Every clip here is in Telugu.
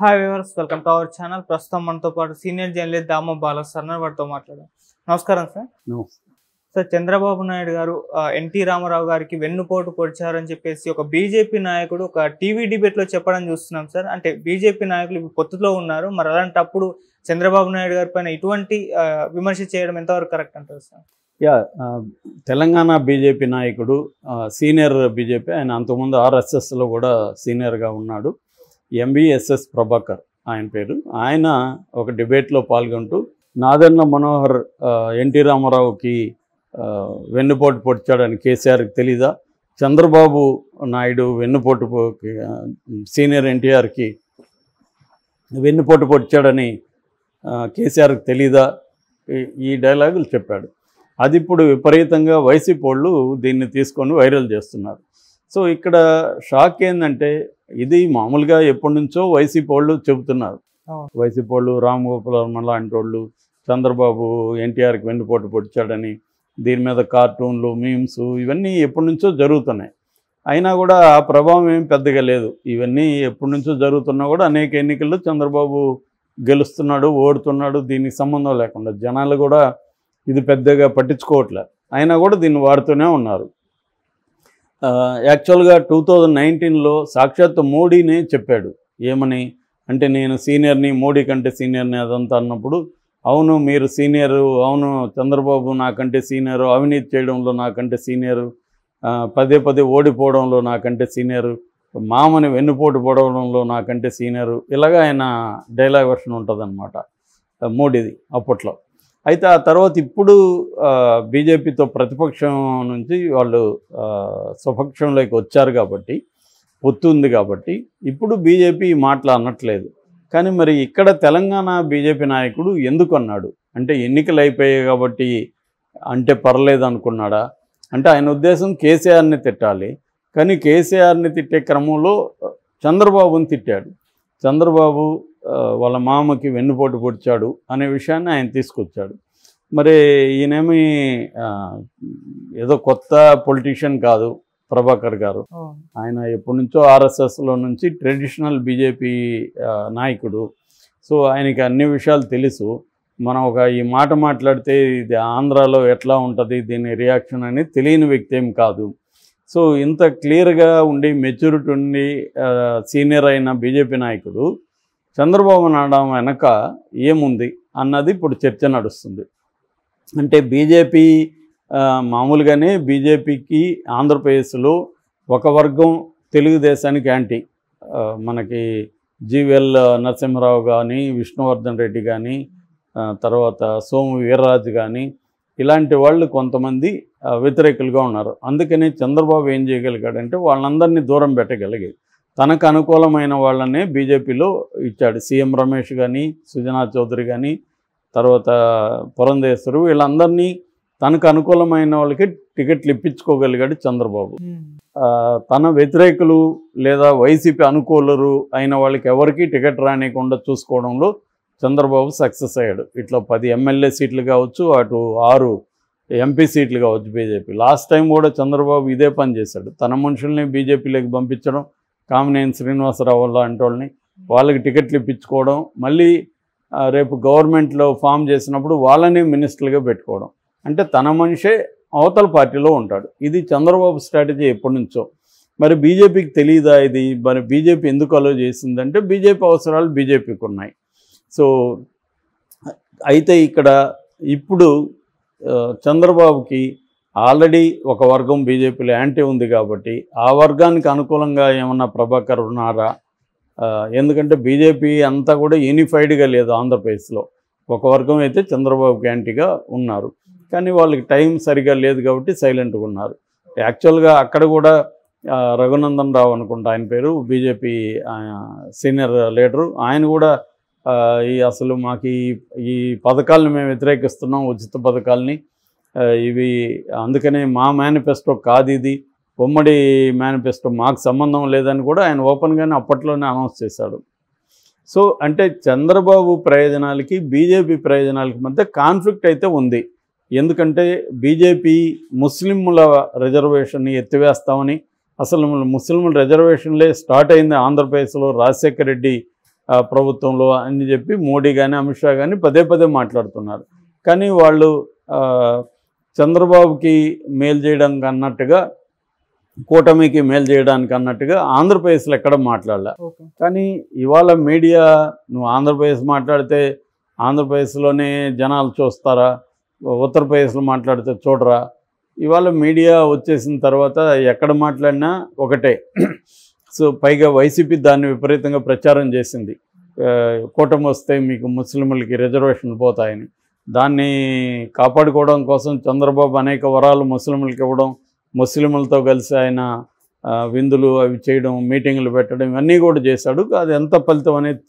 Hi viewers, welcome to our channel. ప్రస్తుతం మనతో పాటు సీనియర్ జర్నలిస్ట్ దామో బాల సార్ వారితో మాట్లాడాం. నమస్కారం సార్. సార్, చంద్రబాబు నాయుడు గారు ఎన్టీ రామారావు గారికి వెన్నుపోటు పొడిచారని చెప్పేసి ఒక బీజేపీ నాయకుడు ఒక టీవీ డిబేట్ లో చెప్పడం చూస్తున్నాం సార్. అంటే బీజేపీ నాయకులు ఇప్పుడు పొత్తులో ఉన్నారు, మరి అలాంటప్పుడు చంద్రబాబు నాయుడు గారి పైన ఇటువంటి విమర్శ చేయడం ఎంతవరకు కరెక్ట్ అంటారు సార్? తెలంగాణ బీజేపీ నాయకుడు, సీనియర్ బీజేపీ, ఆయన అంతకుముందు ఆర్ఎస్ఎస్లో కూడా సీనియర్గా ఉన్నాడు. ఎంబీఎస్ఎస్ ప్రభాకర్ ఆయన పేరు. ఆయన ఒక డిబేట్లో పాల్గొంటూ నాదెండ్ల మనోహర్ ఎన్టీ రామారావుకి వెన్నుపోటు పొడిచాడని కేసీఆర్కి తెలీదా, చంద్రబాబు నాయుడు వెన్నుపోటు సీనియర్ ఎన్టీఆర్కి వెన్నుపోటు పొడిచాడని కేసీఆర్కి తెలీదా, ఈ డైలాగులు చెప్పాడు. అది ఇప్పుడు విపరీతంగా వైసీపీ వాళ్ళు దీన్ని తీసుకొని వైరల్ చేస్తున్నారు. సో ఇక్కడ షాక్ ఏంటంటే, ఇది మామూలుగా ఎప్పటి నుంచో వైసీపీ వాళ్ళు చెబుతున్నారు. వైసీపీ వాళ్ళు, రామ్ గోపాల్ వర్మ లాంటి వాళ్ళు చంద్రబాబు ఎన్టీఆర్కి వెన్నుపోటు పొడిచాడని దీని మీద కార్టూన్లు, మీమ్స్ ఇవన్నీ ఎప్పటి నుంచో జరుగుతున్నాయి. అయినా కూడా ఆ ప్రభావం ఏం పెద్దగా లేదు. ఇవన్నీ ఎప్పటి నుంచో జరుగుతున్నా కూడా అనేక ఎన్నికల్లో చంద్రబాబు గెలుస్తున్నాడు, ఓడుతున్నాడు, దీనికి సంబంధం లేకుండా జనాలు కూడా ఇది పెద్దగా పట్టించుకోవట్లేదు. అయినా కూడా దీన్ని వాడుతూనే ఉన్నారు. యాక్చువల్గా 2019లో సాక్షాత్ మోడీనే చెప్పాడు. ఏమని అంటే, నేను సీనియర్ని, మోడీ కంటే సీనియర్ని అదంతా అన్నప్పుడు, అవును మీరు సీనియరు, అవును చంద్రబాబు నాకంటే సీనియరు, అవినీతి చేయడంలో నాకంటే సీనియరు, పదే పదే ఓడిపోవడంలో నాకంటే సీనియరు, మామని వెన్నుపోటు పొడవడంలో నాకంటే సీనియరు, ఇలాగా ఆయన డైలాగ్ వర్షన్ ఉంటుందన్నమాట మోడీది అప్పట్లో. అయితే ఆ తర్వాత ఇప్పుడు బీజేపీతో ప్రతిపక్షం నుంచి వాళ్ళు స్వపక్షంలోకి వచ్చారు కాబట్టి, పొత్తు ఉంది కాబట్టి ఇప్పుడు బీజేపీ మాటలు అనట్లేదు. కానీ మరి ఇక్కడ తెలంగాణ బీజేపీ నాయకుడు ఎందుకు అన్నాడు అంటే, ఎన్నికలు అయిపోయాయి కాబట్టి అంటే పర్లేదు అనుకున్నాడా అంటే, ఆయన ఉద్దేశం కేసీఆర్ని తిట్టాలి. కానీ కేసీఆర్ని తిట్టే క్రమంలో చంద్రబాబుని తిట్టాడు. చంద్రబాబు వాళ్ళ మామకి వెన్నుపోటు పొడిచాడు అనే విషయాన్ని ఆయన తీసుకొచ్చాడు. మరి ఈయనేమి ఏదో కొత్త పొలిటీషియన్ కాదు ప్రభాకర్ గారు. ఆయన ఎప్పటి నుంచో ఆర్ఎస్ఎస్లో నుంచి ట్రెడిషనల్ బీజేపీ నాయకుడు. సో ఆయనకి అన్ని విషయాలు తెలుసు. మనం ఈ మాట మాట్లాడితే ఇది ఆంధ్రాలో ఎట్లా ఉంటుంది, దీని రియాక్షన్ అని తెలియని వ్యక్తి ఏం కాదు. సో ఇంత క్లియర్గా ఉండి, మెచ్యూరిటీ ఉండి, సీనియర్ అయిన బీజేపీ నాయకుడు చంద్రబాబు నాయుడు వెనక ఏముంది అన్నది ఇప్పుడు చర్చ నడుస్తుంది. అంటే బీజేపీ మామూలుగానే బీజేపీకి ఆంధ్రప్రదేశ్లో ఒక వర్గం తెలుగుదేశానికి యాంటీ. మనకి జీవీఎల్ నరసింహరావు కానీ, విష్ణువర్ధన్ రెడ్డి కానీ, తర్వాత సోము వీర్రాజు కానీ, ఇలాంటి వాళ్ళు కొంతమంది వ్యతిరేకులుగా ఉన్నారు. అందుకని చంద్రబాబు ఏం చేయగలిగాడంటే, వాళ్ళందరినీ దూరం పెట్టగలిగాడు. తనకు అనుకూలమైన వాళ్ళనే బీజేపీలో ఇచ్చాడు. సీఎం రమేష్ కానీ, సుజనా చౌదరి కానీ, తర్వాత పురంధేశ్వరు, వీళ్ళందరినీ తనకు అనుకూలమైన వాళ్ళకి టికెట్లు ఇప్పించుకోగలిగాడు చంద్రబాబు. తన వ్యతిరేకులు లేదా వైసీపీ అనుకూలరు అయిన వాళ్ళకి ఎవరికి టికెట్ రానియకుండా చూసుకోవడంలో చంద్రబాబు సక్సెస్ అయ్యాడు. ఇట్లా 10 ఎమ్మెల్యే సీట్లు కావచ్చు, అటు 6 ఎంపీ సీట్లు కావచ్చు బీజేపీ. లాస్ట్ టైం కూడా చంద్రబాబు ఇదే పని చేశాడు. తన మనుషుల్ని బీజేపీలోకి పంపించడం, కామినేని శ్రీనివాసరావు లాంటి వాళ్ళని, వాళ్ళకి టికెట్లు ఇప్పించుకోవడం, మళ్ళీ రేపు గవర్నమెంట్లో ఫామ్ చేసినప్పుడు వాళ్ళని మినిస్టర్లుగా పెట్టుకోవడం. అంటే తన మనిషే అవతల పార్టీలో ఉంటాడు. ఇది చంద్రబాబు స్ట్రాటజీ ఎప్పటి నుంచో. మరి బీజేపీకి తెలియదా ఇది? మరి బీజేపీ ఎందుకు అలో చేసిందంటే, బీజేపీ అవసరాలు బీజేపీకి ఉన్నాయి. సో అయితే ఇక్కడ ఇప్పుడు చంద్రబాబుకి ఆల్రెడీ ఒక వర్గం బీజేపీలో యాంటీ ఉంది కాబట్టి, ఆ వర్గానికి అనుకూలంగా ఏమన్నా ప్రభాకర్ ఉన్నారా? ఎందుకంటే బీజేపీ అంతా కూడా యూనిఫైడ్గా లేదు ఆంధ్రప్రదేశ్లో. ఒక వర్గం అయితే చంద్రబాబుకి యాంటీగా ఉన్నారు, కానీ వాళ్ళకి టైం సరిగా లేదు కాబట్టి సైలెంట్గా ఉన్నారు. యాక్చువల్గా అక్కడ కూడా రఘునందన్ రావు అనుకుంటా ఆయన పేరు, బీజేపీ సీనియర్ లీడరు, ఆయన కూడా అసలు మాకు ఈ పథకాలను మేము వ్యతిరేకిస్తున్నాం, ఉచిత పథకాలని, ఇవి అందుకనే మా మేనిఫెస్టో కాదు, ఇది ఉమ్మడి మేనిఫెస్టో, మాకు సంబంధం లేదని కూడా ఆయన ఓపెన్గానే అప్పట్లోనే అనౌన్స్ చేశాడు. సో అంటే చంద్రబాబు ప్రయోజనాలకి బీజేపీ ప్రయోజనాలకి మధ్య కాన్ఫ్లిక్ట్ అయితే ఉంది. ఎందుకంటే బీజేపీ ముస్లింల రిజర్వేషన్ని ఎత్తివేస్తామని, అసలు ముస్లింల రిజర్వేషన్లే స్టార్ట్ అయింది ఆంధ్రప్రదేశ్లో రాజశేఖర రెడ్డి ప్రభుత్వంలో అని చెప్పి మోడీ కానీ అమిత్ షా కానీ పదే పదే మాట్లాడుతున్నారు. కానీ వాళ్ళు చంద్రబాబుకి మేలు చేయడానికి అన్నట్టుగా, కూటమికి మేలు చేయడానికి అన్నట్టుగా ఆంధ్రప్రదేశ్లో ఎక్కడ మాట్లాడలే. కానీ ఇవాళ మీడియా నువ్వు ఆంధ్రప్రదేశ్ మాట్లాడితే ఆంధ్రప్రదేశ్లోనే జనాలు చూస్తారా, ఉత్తరప్రదేశ్లో మాట్లాడితే చూడరా? ఇవాళ మీడియా వచ్చేసిన తర్వాత ఎక్కడ మాట్లాడినా ఒకటే. సో పైగా వైసీపీ దాన్ని విపరీతంగా ప్రచారం చేసింది, కూటమి వస్తే మీకు ముస్లింలకి రిజర్వేషన్లు పోతాయని. దాన్ని కాపాడుకోవడం కోసం చంద్రబాబు అనేక వరాలు ముస్లింలకు ఇవ్వడం, ముస్లింలతో కలిసి ఆయన విందులు అవి చేయడం, మీటింగులు పెట్టడం ఇవన్నీ కూడా చేశాడు. అది ఎంత ఫలితం అనేది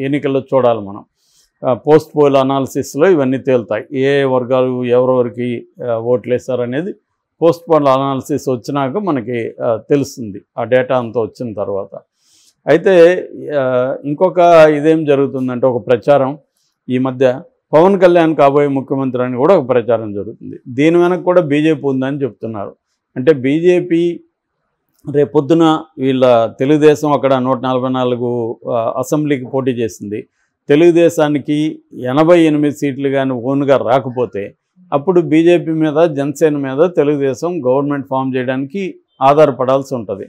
ఎన్నికల్లో చూడాలి మనం. పోస్ట్ పోల్ అనాలిసిస్లో ఇవన్నీ తేలుతాయి, ఏ వర్గాలు ఎవరెవరికి ఓట్లు వేశారనేది పోస్ట్ పోల్ అనాలిసిస్ వచ్చినాక మనకి తెలుస్తుంది, ఆ డేటా అంతా వచ్చిన తర్వాత. అయితే ఇంకొక ఇదేం జరుగుతుందంటే, ఒక ప్రచారం ఈ మధ్య పవన్ కళ్యాణ్ కాబోయే ముఖ్యమంత్రి అని కూడా ఒక ప్రచారం జరుగుతుంది. దీని వెనక కూడా బీజేపీ ఉందని చెప్తున్నారు. అంటే బీజేపీ రేపొద్దున వీళ్ళ తెలుగుదేశం అక్కడ 144 అసెంబ్లీకి పోటీ చేసింది. తెలుగుదేశానికి 88 సీట్లు కానీ ఓన్గా రాకపోతే అప్పుడు బీజేపీ మీద, జనసేన మీద తెలుగుదేశం గవర్నమెంట్ ఫామ్ చేయడానికి ఆధారపడాల్సి ఉంటుంది.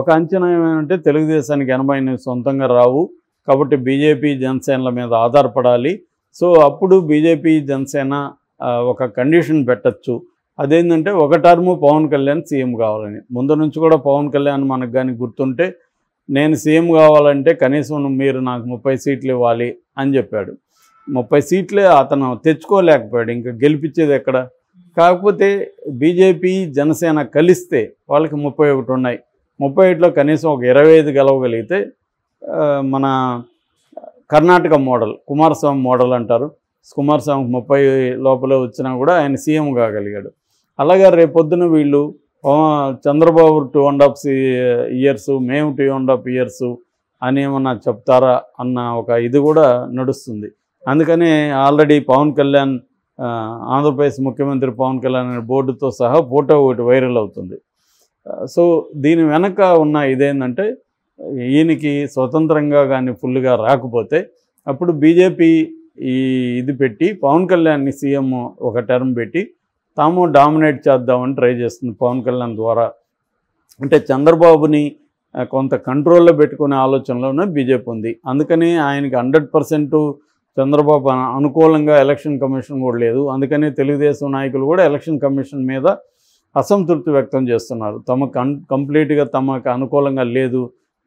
ఒక అంచనా ఏమంటే తెలుగుదేశానికి 88 సొంతంగా రావు, కాబట్టి బీజేపీ జనసేనల మీద ఆధారపడాలి. సో అప్పుడు బీజేపీ జనసేన ఒక కండిషన్ పెట్టచ్చు, అదేంటంటే ఒక టర్ము పవన్ కళ్యాణ్ సీఎం కావాలని. ముందు నుంచి కూడా పవన్ కళ్యాణ్ మనకు కానీ గుర్తుంటే, నేను సీఎం కావాలంటే కనీసం మీరు నాకు 30 సీట్లు ఇవ్వాలి అని చెప్పాడు. 30 సీట్లే అతను తెచ్చుకోలేకపోయాడు, ఇంకా గెలిపించేది ఎక్కడ? కాకపోతే బీజేపీ జనసేన కలిస్తే వాళ్ళకి 31 ఉన్నాయి. 31లో కనీసం ఒక 25 గెలవగలిగితే మన కర్ణాటక మోడల్, కుమారస్వామి మోడల్ అంటారు, కుమారస్వామికి 30 లోపలే వచ్చినా కూడా ఆయన సీఎం కాగలిగాడు. అలాగే రేపొద్దున వీళ్ళు చంద్రబాబు 2.5 ఇయర్స్, మేము 2.5 ఇయర్స్ అని ఏమన్నా చెప్తారా అన్న ఒక ఇది కూడా నడుస్తుంది. అందుకని ఆల్రెడీ పవన్ కళ్యాణ్, ఆంధ్రప్రదేశ్ ముఖ్యమంత్రి పవన్ కళ్యాణ్ అనే బోర్డుతో సహా ఫోటో ఒకటి వైరల్ అవుతుంది. సో దీని వెనక ఉన్న ఇదేంటంటే, ఈయనకి స్వతంత్రంగా కానీ ఫుల్గా రాకపోతే అప్పుడు బీజేపీ ఇది పెట్టి పవన్ కళ్యాణ్ని సీఎం ఒక టర్మ్ పెట్టి తాము డామినేట్ చేద్దామని ట్రై చేస్తుంది పవన్ కళ్యాణ్ ద్వారా. అంటే చంద్రబాబుని కొంత కంట్రోల్లో పెట్టుకునే ఆలోచనలోనే బీజేపీ ఉంది. అందుకని ఆయనకి 100% చంద్రబాబు అనుకూలంగా ఎలక్షన్ కమిషన్ కూడా లేదు. అందుకని తెలుగుదేశం నాయకులు కూడా ఎలక్షన్ కమిషన్ మీద అసంతృప్తి వ్యక్తం చేస్తున్నారు. కంప్లీట్గా తమకు అనుకూలంగా లేదు,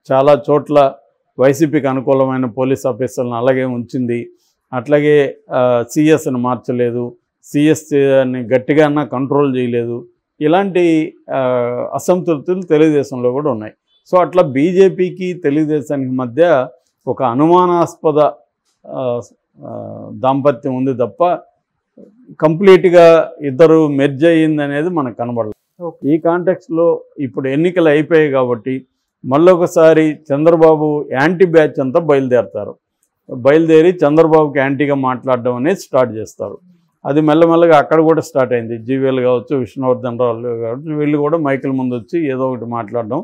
చాలా చోట్ల వైసీపీకి అనుకూలమైన పోలీస్ ఆఫీసర్లను అలాగే ఉంచింది, అట్లాగే సిఎస్ని మార్చలేదు, సిఎస్ని గట్టిగా కంట్రోల్ చేయలేదు. ఇలాంటి అసంతృప్తులు తెలుగుదేశంలో కూడా ఉన్నాయి. సో అట్లా బీజేపీకి తెలుగుదేశానికి మధ్య ఒక అనుమానాస్పద దాంపత్యం ఉంది తప్ప కంప్లీట్గా ఇద్దరు మెర్జ్ అయ్యింది అనేది మనకు కనబడలేదు. ఈ కాంటెక్స్లో ఇప్పుడు ఎన్నికలు అయిపోయాయి కాబట్టి మళ్ళొకసారి చంద్రబాబు యాంటీ బ్యాచ్ అంతా బయలుదేరి చంద్రబాబుకి యాంటీగా మాట్లాడడం అనేది స్టార్ట్ చేస్తారు. అది మెల్లమెల్లగా అక్కడ కూడా స్టార్ట్ అయింది. జీవీఎల్ కావచ్చు, విష్ణువర్ధన్ రావు కావచ్చు, వీళ్ళు కూడా మైకుల ముందు వచ్చి ఏదో ఒకటి మాట్లాడడం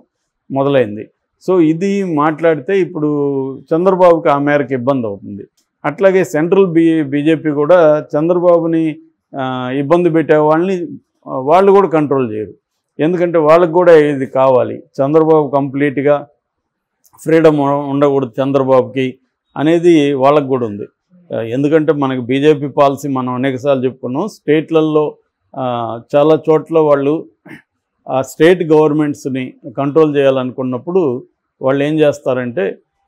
మొదలైంది. సో ఇది మాట్లాడితే ఇప్పుడు చంద్రబాబుకి ఆ మేరకు ఇబ్బంది అవుతుంది. అట్లాగే సెంట్రల్ బీజేపీ కూడా చంద్రబాబుని ఇబ్బంది పెట్టే వాళ్ళని వాళ్ళు కూడా కంట్రోల్ చేయరు. ఎందుకంటే వాళ్ళకు కూడా ఇది కావాలి, చంద్రబాబు కంప్లీట్గా ఫ్రీడమ్ ఉండకూడదు చంద్రబాబుకి అనేది వాళ్ళకు కూడా ఉంది. ఎందుకంటే మనకి బీజేపీ పాలసీ మనం అనేకసార్లు చెప్పుకున్నాం, స్టేట్లలో చాలా చోట్ల వాళ్ళు ఆ స్టేట్ గవర్నమెంట్స్ని కంట్రోల్ చేయాలనుకున్నప్పుడు వాళ్ళు ఏం చేస్తారంటే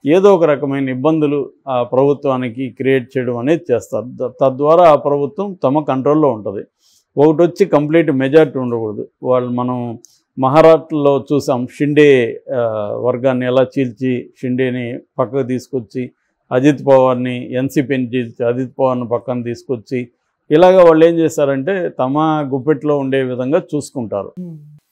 ఏదో ఒక రకమైన ఇబ్బందులు ఆ ప్రభుత్వానికి క్రియేట్ చేయడం అనేది చేస్తారు. తద్వారా ఆ ప్రభుత్వం తమ కంట్రోల్లో ఉంటుంది. ఒకటి వచ్చి కంప్లీట్ మెజారిటీ ఉండకూడదు. మనం మహారాష్ట్రలో చూసాం, షిండే వర్గాన్ని ఎలా చీల్చి షిండేని పక్కకు తీసుకొచ్చి అజిత్ పవార్ని, ఎన్సీపీని చీల్చి అజిత్ పవార్ని పక్కన తీసుకొచ్చి ఇలాగ వాళ్ళు ఏం చేస్తారంటే తమ గుప్పెట్లో ఉండే విధంగా చూసుకుంటారు.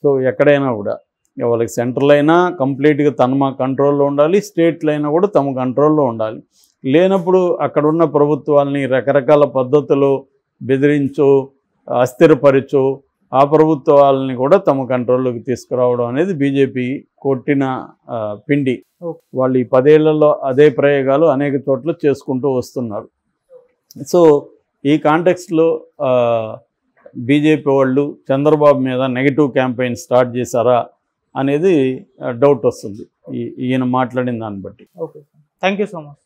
సో ఎక్కడైనా కూడా వాళ్ళకి సెంట్రల్ అయినా కంప్లీట్గా తమ కంట్రోల్లో ఉండాలి, స్టేట్లో అయినా కూడా తమ కంట్రోల్లో ఉండాలి. లేనప్పుడు అక్కడున్న ప్రభుత్వాలని రకరకాల పద్ధతులు బెదిరించో, అస్థిరపరిచో, ఆ ప్రభుత్వాలని కూడా తమ కంట్రోల్లోకి తీసుకురావడం అనేది బీజేపీ కొట్టిన పిండి. వాళ్ళు ఈ 10 ఏళ్లలో అదే ప్రయోగాలు అనేక చోట్ల చేసుకుంటూ వస్తున్నారు. సో ఈ కాంటెక్స్ట్లో బీజేపీ వాళ్ళు చంద్రబాబు మీద నెగిటివ్ క్యాంపెయిన్ స్టార్ట్ చేశారా అనేది డౌట్ వస్తుంది ఈయన మాట్లాడిన దాన్ని బట్టి. Okay, thank you so much.